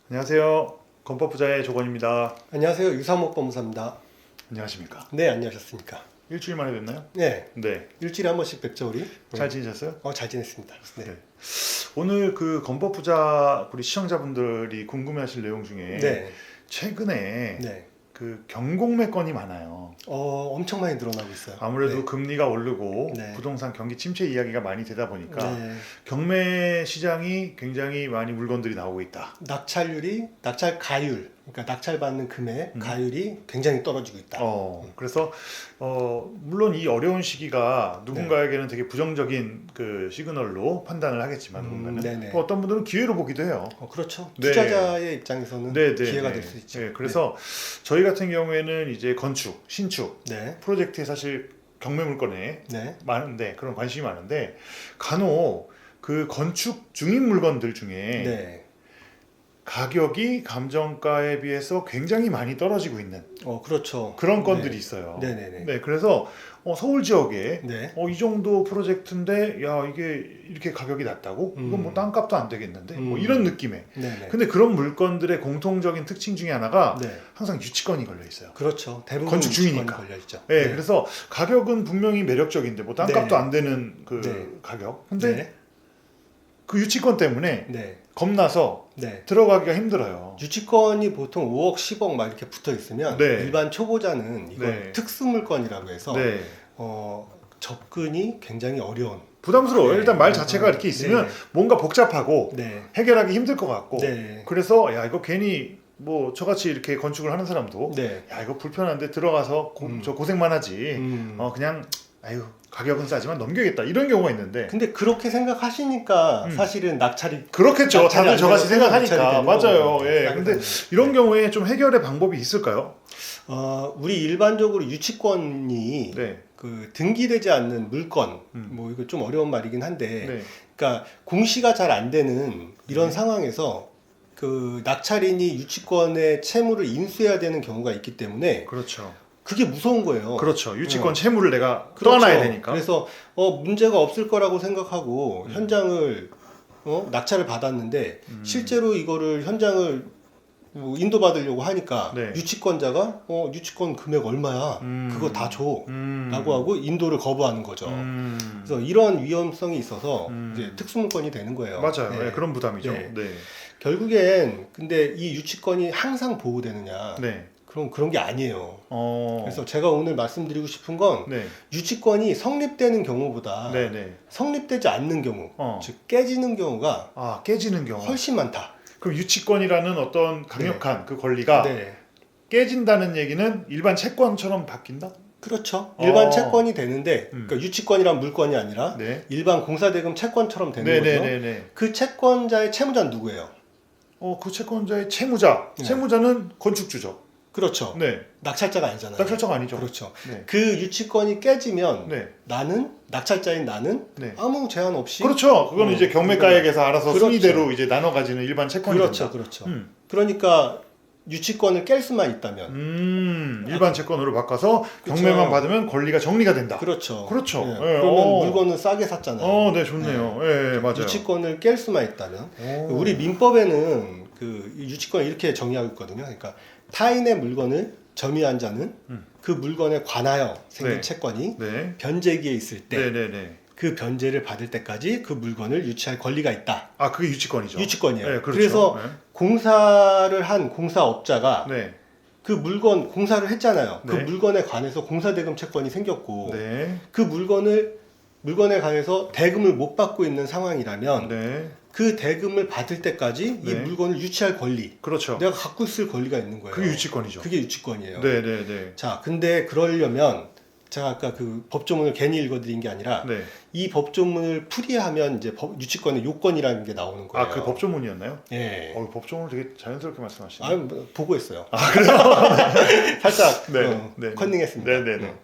안녕하세요. 건법부자의 조건입니다. 안녕하세요. 유상목 법무사입니다. 안녕하십니까? 네, 안녕하셨습니까? 일주일 만에 뵙나요? 네, 네. 일주일에 한 번씩 뵙죠 우리. 잘 지내셨어요? 잘 지냈습니다. 네. 네. 오늘 그 건법부자 우리 시청자분들이 궁금해하실 내용 중에 네. 최근에 네. 그 경공매 건이 많아요. 엄청 많이 늘어나고 있어요. 아무래도 네. 금리가 오르고 네. 부동산 경기 침체 이야기가 많이 되다 보니까 네. 경매 시장이 굉장히 많이 물건들이 나오고 있다. 낙찰 가율, 그러니까 낙찰 받는 금액 가율이 굉장히 떨어지고 있다. 그래서 물론 이 어려운 시기가 누군가에게는 되게 부정적인 그 시그널로 판단을 하겠지만 누군가는 또 어떤 분들은 기회로 보기도 해요. 그렇죠. 네. 투자자의 입장에서는 네, 기회가 네. 될 수 있죠. 네, 그래서 저희 같은 경우에는 이제 건축, 신축 네. 프로젝트에 사실 경매 물건에 네. 많은데 그런 관심이 많은데 간혹 그 건축 중인 물건들 중에 네. 가격이 감정가에 비해서 굉장히 많이 떨어지고 있는 그렇죠. 그런 건들이 네. 있어요. 네네네. 네, 그래서 서울 지역에 네. 이 정도 프로젝트인데 야 이게 이렇게 가격이 낮다고? 이건 뭐 땅값도 안 되겠는데? 뭐 이런 느낌의. 네네. 근데 그런 물건들의 공통적인 특징 중에 하나가 네. 항상 유치권이 걸려 있어요. 그렇죠. 대부분 건축 중이니까. 유치권이 걸려 있죠. 네, 그래서 가격은 분명히 매력적인데 뭐 땅값도 네. 안 되는 그 네. 가격. 근데 네. 그 유치권 때문에 네. 겁나서 네. 들어가기가 힘들어요. 유치권이 보통 5억, 10억 막 이렇게 붙어 있으면 네. 일반 초보자는 이걸 네. 특수물건이라고 해서 네. 접근이 굉장히 어려운. 부담스러워요. 네. 일단 말 자체가 이렇게 있으면 네. 뭔가 복잡하고 네. 해결하기 힘들 것 같고 네. 그래서 야 이거 괜히 뭐 저같이 이렇게 건축을 하는 사람도 네. 야 이거 불편한데 들어가서 저 고생만 하지 그냥 아유 가격은 싸지만 넘겨야겠다 이런 경우가 있는데 근데 그렇게 생각하시니까 사실은 낙찰이 그렇겠죠. 다들 안 저같이 되는 생각하니까 맞아요. 거거든요. 예. 근데 이런 경우에 좀 해결의 방법이 있을까요? 우리 일반적으로 유치권이 네. 그 등기되지 않는 물건, 뭐 이거 좀 어려운 말이긴 한데, 네. 그러니까 공시가 잘 안 되는 이런 상황에서 그 낙찰인이 유치권의 채무를 인수해야 되는 경우가 있기 때문에 그렇죠. 그게 무서운 거예요. 그렇죠. 유치권 채무를 내가 그렇죠. 떠나야 되니까. 그래서 문제가 없을 거라고 생각하고 현장을 낙찰을 받았는데 실제로 이거를 현장을 인도받으려고 하니까 네. 유치권자가 유치권 금액 얼마야? 그거 다 줘. 라고 하고 인도를 거부하는 거죠. 그래서 이런 위험성이 있어서 이제 특수물건이 되는 거예요. 맞아요. 네. 네, 그런 부담이죠. 네. 네. 결국엔 근데 이 유치권이 항상 보호되느냐? 네. 그런 게 아니에요. 그래서 제가 오늘 말씀드리고 싶은 건 네. 유치권이 성립되는 경우보다 네, 네. 성립되지 않는 경우, 즉 깨지는 경우가 깨지는 경우. 훨씬 많다. 그럼 유치권이라는 어떤 강력한 그 권리가 네. 깨진다는 얘기는 일반 채권처럼 바뀐다? 그렇죠. 일반 채권이 되는데 그러니까 유치권이란 물건이 아니라 네. 일반 공사대금 채권처럼 되는 네, 거죠. 네, 네, 네. 그 채권자의 채무자는 누구예요? 그 채권자의 채무자. 네. 채무자는 건축주죠. 그렇죠. 네. 낙찰자가 아니잖아요. 낙찰자가 아니죠. 그렇죠. 네. 그 유치권이 깨지면 네. 낙찰자인 나는 네. 아무 제한 없이 그렇죠. 그거는 이제 경매가액에서 알아서 그렇죠. 순위대로 이제 나눠 가지는 일반 채권이 그렇죠. 된다. 그렇죠. 음. 그러니까 유치권을 깰 수만 있다면 일반 채권으로 바꿔서 그렇죠. 경매만 받으면 권리가 정리가 된다. 그렇죠. 그렇죠. 네. 네. 그러면 물건은 싸게 샀잖아요. 네, 좋네요. 네, 맞아요. 유치권을 깰 수만 있다면 우리 민법에는 그 유치권을 이렇게 정의하고 있거든요. 그러니까 타인의 물건을 점유한 자는 그 물건에 관하여 생긴 네. 채권이 네. 변제기에 있을 때 네, 네, 네. 그 변제를 받을 때까지 그 물건을 유치할 권리가 있다. 그게 유치권이죠. 유치권이에요. 네, 그렇죠. 그래서 네. 공사를 한 공사업자가 네. 그 물건 공사를 했잖아요. 그 네. 물건에 관해서 공사대금 채권이 생겼고 네. 그 물건에 관해서 대금을 못 받고 있는 상황이라면 네. 그 대금을 받을 때까지 이 네. 물건을 유치할 권리, 그렇죠. 내가 갖고 있을 권리가 있는 거예요. 그게 유치권이죠. 그게 유치권이에요. 네, 네, 네. 자, 근데 그러려면 제가 아까 그 법조문을 괜히 읽어드린 게 아니라 네. 이 법조문을 풀이하면 이제 유치권의 요건이라는 게 나오는 거예요. 그 법조문이었나요? 예. 법조문을 되게 자연스럽게 말씀하시네. 보고 했어요. 그래요? 살짝 네, 네. 컨닝했습니다. 네, 네, 네.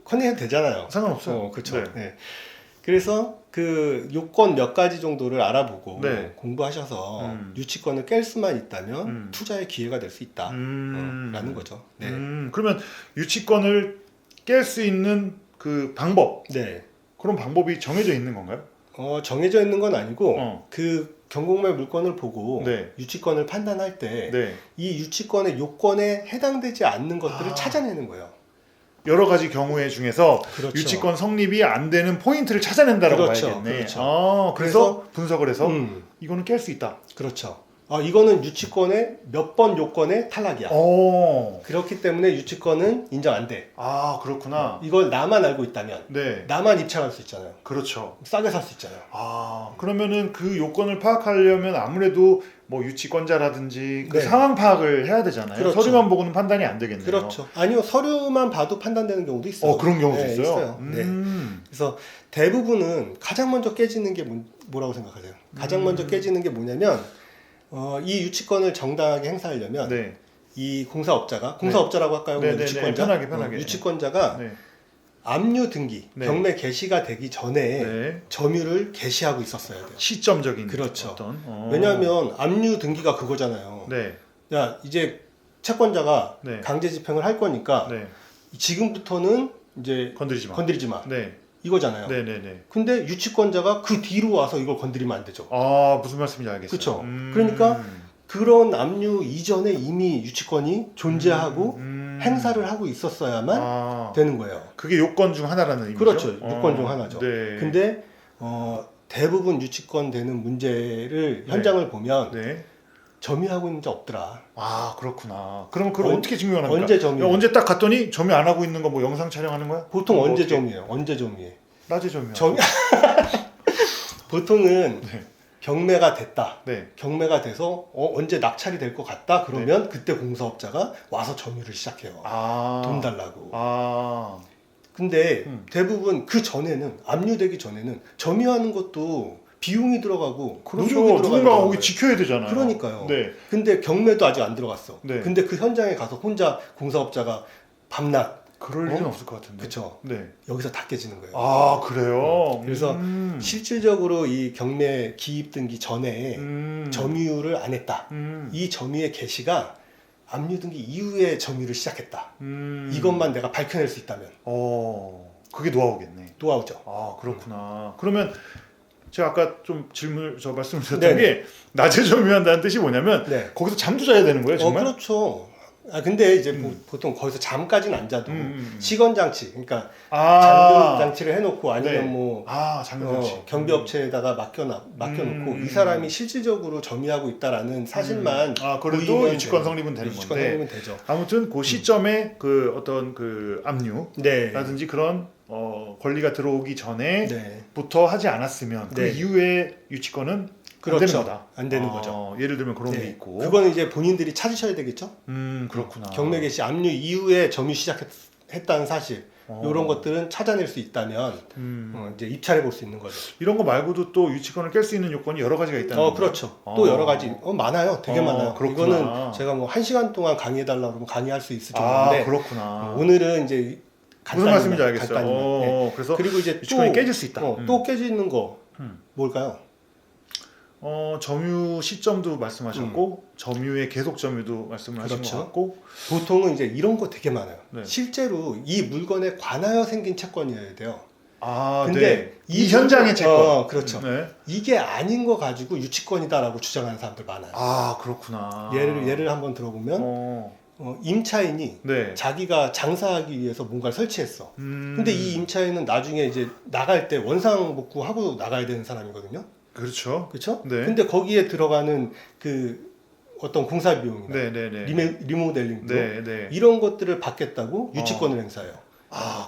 컨닝해도 되잖아요. 상관없어요. 그렇죠. 네. 네. 그래서 그 요건 몇 가지 정도를 알아보고 네. 공부하셔서 유치권을 깰 수만 있다면 음. 투자의 기회가 될 수 있다. 라는 거죠. 네. 그러면 유치권을 깰 수 있는 그 방법, 네. 그런 방법이 정해져 있는 건가요? 정해져 있는 건 아니고 그 경공매 물건을 보고 네. 유치권을 판단할 때 네. 이 유치권의 요건에 해당되지 않는 것들을 찾아내는 거예요. 여러 가지 경우의 중에서 그렇죠. 유치권 성립이 안 되는 포인트를 찾아낸다라고 그렇죠. 봐야겠네. 그렇죠. 그래서 분석을 해서 이거는 깰 수 있다. 그렇죠. 이거는 유치권의 몇 번 요건의 탈락이야. 그렇기 때문에 유치권은 인정 안 돼. 그렇구나. 이걸 나만 알고 있다면 네. 나만 입찰할 수 있잖아요. 그렇죠. 싸게 살 수 있잖아요. 그러면은 그 요건을 파악하려면 아무래도 뭐 유치권자라든지 그 네. 상황 파악을 해야 되잖아요. 그렇죠. 서류만 보고는 판단이 안 되겠네요. 그렇죠. 아니요, 서류만 봐도 판단되는 경우도 있어요. 그런 경우도 네, 있어요. 네. 그래서 대부분은 가장 먼저 깨지는 게 뭐라고 생각하세요? 가장 먼저 깨지는 게 뭐냐면 이 유치권을 정당하게 행사하려면 네. 이 공사업자라고 할까요? 네, 네, 유치권자? 네, 편하게. 유치권자가 네. 압류 등기, 네. 경매 개시가 되기 전에 네. 점유를 개시하고 있었어야 돼요. 시점적인 그렇죠. 어떤 왜냐하면 압류 등기가 그거잖아요. 네. 야, 이제 채권자가 네. 강제 집행을 할 거니까 네. 지금부터는 이제 건드리지 마. 네. 네. 이거잖아요. 네, 네, 네. 근데 유치권자가 그 뒤로 와서 이걸 건드리면 안 되죠. 무슨 말씀인지 알겠어요. 그렇죠. 그러니까 그런 압류 이전에 이미 유치권이 존재하고 행사를 하고 있었어야만 되는 거예요. 그게 요건 중 하나라는 의미죠. 그렇죠. 요건 중 하나죠. 네. 근데 대부분 유치권 되는 문제를 현장을 보면 네. 점유하고 있는 자 없더라. 그렇구나. 그럼 그걸 어떻게 증명을 합니까? 언제 점유? 언제 딱 갔더니 점유 안 하고 있는 거 뭐 영상 촬영하는 거야? 보통 언제 어떻게? 점유해요? 언제 점유해? 낮에 점유. 보통은 네. 경매가 됐다. 네. 경매가 돼서 언제 낙찰이 될 것 같다. 그러면 그때 공사업자가 와서 점유를 시작해요. 돈 달라고. 근데 대부분 그 전에는 압류되기 전에는 점유하는 것도 비용이 들어가고 그렇죠. 노력이 누군가 거기 거예요. 지켜야 되잖아요. 그러니까요. 네. 근데 경매도 아직 안 들어갔어. 네. 근데 그 현장에 가서 혼자 공사업자가 밤낮 그럴 일은 없을 것 같은데. 그쵸. 네. 여기서 다 깨지는 거예요. 그래요. 그래서 실질적으로 이 경매 기입 등기 전에 점유를 안 했다. 이 점유의 개시가 압류 등기 이후에 점유를 시작했다. 이것만 내가 밝혀낼 수 있다면. 그게 노하우겠네. 노하우죠. 그렇구나. 그러면 제가 아까 좀 말씀을 드렸던 게 낮에 점유한다는 뜻이 뭐냐면 거기서 잠도 자야 되는 거예요, 정말? 그렇죠. 근데 이제 보통 거기서 잠까지는 안 자도 시건장치, 그러니까 잠금장치를 해놓고 아니면 잠금장치. 경비업체에다가 맡겨놓고 이 사람이 실질적으로 점유하고 있다라는 사실만 그래도 유치권 성립은 되는 유치권 건데. 성립은 되죠. 아무튼 그 시점에 그 어떤 그 압류라든지 그런 권리가 들어오기 전에부터 하지 않았으면 그 이후에 유치권은 안 되는 거다. 안 되는 거죠. 예를 들면 그런 게 있고. 그거는 이제 본인들이 찾으셔야 되겠죠. 그렇구나. 경매 개시 압류 이후에 점유 시작했다는 사실. 이런 것들은 찾아낼 수 있다면 이제 입찰해 볼 수 있는 거죠. 이런 거 말고도 또 유치권을 깰 수 있는 요건이 여러 가지가 있다는 거죠. 그렇죠. 또 여러 가지 많아요. 되게 많아요. 그렇구나. 이거는 제가 뭐 1시간 동안 강의해 달라고 그러면 강의할 수 있을 정도인데 그렇구나. 오늘은 이제 무슨 말씀인지 알겠어요. 그래서 그리고 이제 유치권이 깨질 수 있다. 또 깨지는 거 뭘까요? 점유 시점도 말씀하셨고 점유의 계속 점유도 말씀을 하신 것 같고 보통은 이제 이런 거 되게 많아요. 실제로 이 물건에 관하여 생긴 채권이어야 돼요. 근데 이 현장의 채권. 그렇죠. 이게 아닌 거 가지고 유치권이다라고 주장하는 사람들 많아요. 그렇구나. 예를 한번 들어보면 임차인이 자기가 장사하기 위해서 뭔가를 설치했어. 근데 이 임차인은 나중에 이제 나갈 때 원상복구하고 나가야 되는 사람이거든요. 그렇죠. 근데 거기에 들어가는 그 어떤 공사 비용이나 리모델링 비용 이런 것들을 받겠다고 유치권을 행사해요.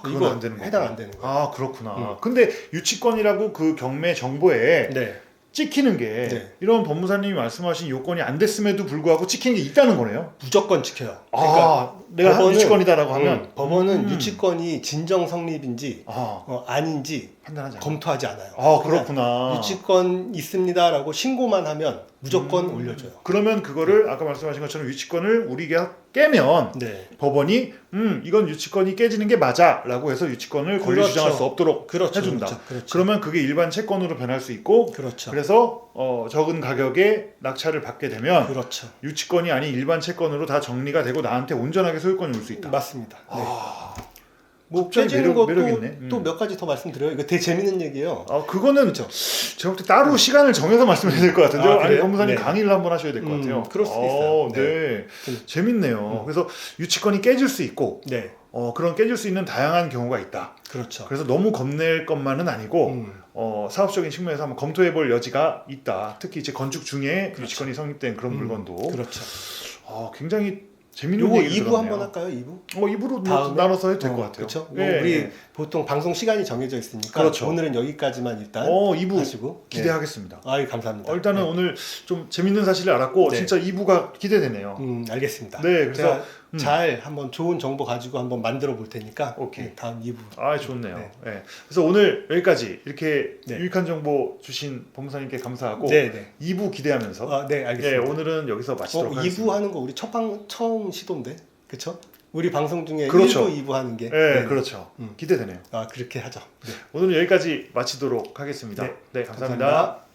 그건 안 되는 거예요. 해당 안 되는 거예요. 그렇구나. 근데 유치권이라고 그 경매 정보에 찍히는 게 이런 법무사님이 말씀하신 요건이 안 됐음에도 불구하고 찍히는 게 있다는 거네요. 무조건 지켜요. 그러니까 내가 유치권이다라고 하면 법원은 유치권이 진정 성립인지 아닌지 판단하지 검토하지 않아요. 그렇구나. 유치권 있습니다라고 신고만 하면 무조건 올려줘요. 그러면 그거를 아까 말씀하신 것처럼 유치권을 우리가 깨면 법원이 이건 유치권이 깨지는 게 맞아라고 해서 유치권을 권리 주장할 수 없도록 해준다. 그러면 그게 일반 채권으로 변할 수 있고 그래서 적은 가격에 낙찰을 받게 되면 유치권이 아닌 일반 채권으로 다 정리가 되고 나한테 온전하게 소유권이 올 수 있다. 맞습니다. 뭐 갑자기 깨지는 것도 매력 있네. 또 몇 가지 더 말씀드려요. 이거 되게 재밌는 얘기예요. 그거는 그렇죠. 제가 볼 때 따로 시간을 정해서 말씀해야 될 것 같은데요. 아니, 그래요? 법무사님 네. 강의를 한번 하셔야 될 것 같아요. 그럴 수도 있어요. 네. 재밌네요. 그래서 유치권이 깨질 수 있고, 네. 그런 깨질 수 있는 다양한 경우가 있다. 그렇죠. 그래서 너무 겁낼 것만은 아니고, 사업적인 측면에서 한번 검토해 볼 여지가 있다. 특히 이제 건축 중에 그렇죠. 유치권이 성립된 그런 물건도. 그렇죠. 굉장히 재밌는 요거 얘기 2부 한번 할까요? 2부? 2부로 다음에? 나눠서 해도 될 것 같아요. 그렇죠. 네. 우리 보통 방송 시간이 정해져 있으니까 그렇죠. 오늘은 여기까지만 일단 2부 하시고 기대하겠습니다. 아유 감사합니다. 일단은 네. 오늘 좀 재밌는 사실을 알았고 네. 진짜 2부가 기대되네요. 알겠습니다. 네, 그래서 제가 잘 한번 좋은 정보 가지고 한번 만들어 볼 테니까 오케이. 다음 2부. 좋네요. 네. 네. 그래서 오늘 여기까지 이렇게 네. 유익한 정보 주신 법무사님께 감사하고 네, 네. 2부 기대하면서 네, 알겠습니다. 오늘은 여기서 마치도록 2부 하겠습니다. 하는 거 우리 처음 시도인데. 그렇죠? 우리 방송 중에 그렇죠. 1부, 2부 하는 게. 네, 그렇죠. 기대되네요. 그렇게 하죠. 네. 오늘은 여기까지 마치도록 하겠습니다. 네, 네, 감사합니다. 감사합니다.